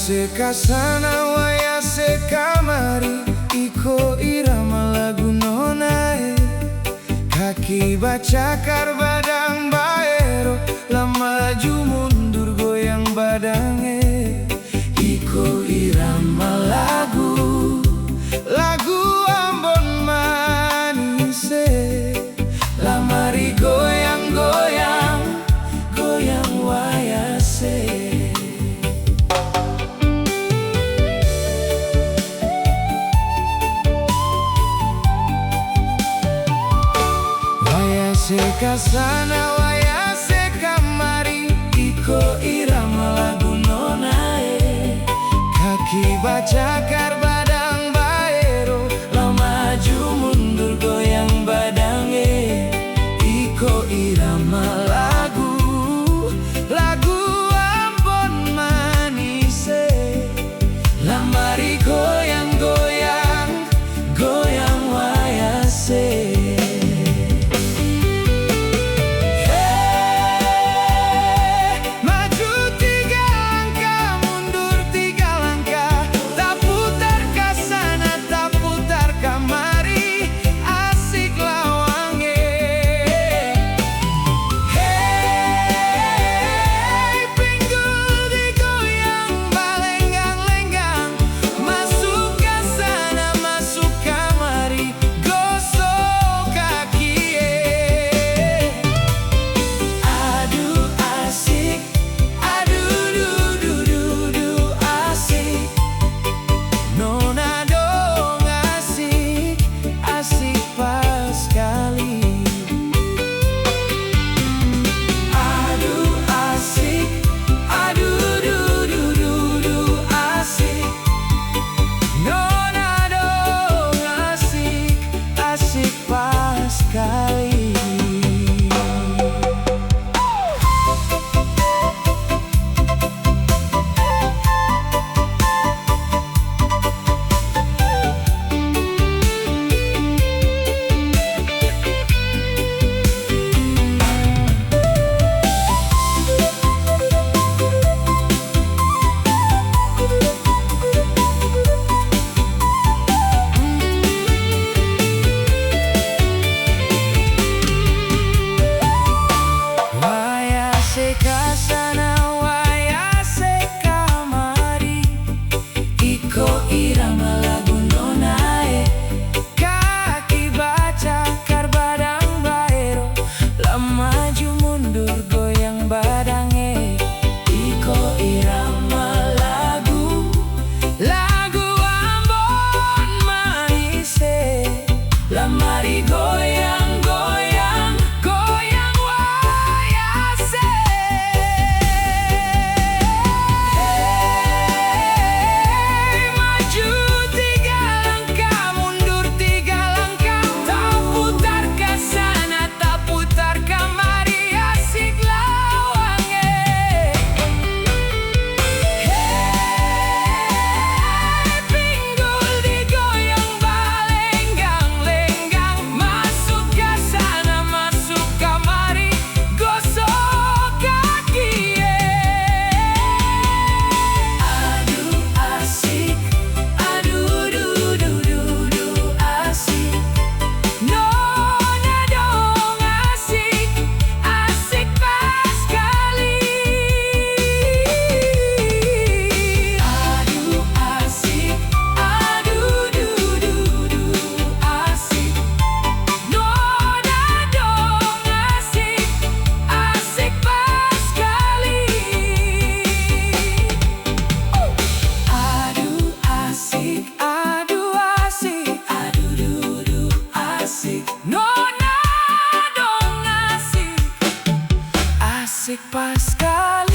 Sekasana waya sekamari, iko irama lagu nonae. Kaki bacakar badang baero, lama maju mundur goyang badange. Iko irama lagu Ambon manise. Lamari goyang-goyang, goyang wayase. Sekasana waya sekamari, iko irama lagu nonae. Kaki bacakar badang baero, lama maju mundur goyang badange. Iko irama lagu Ambon manise. Lamari goyang-goyang, goyang wayase. Sekasana waya sekamari, iko irama lagu nonae. Kaki bacakar badang baero, lama maju mundur goyang badange. Iko irama lagu Ambon manise. Lamari goyang-goyang, goyang wayase. Nona dong asik, asik pas kali.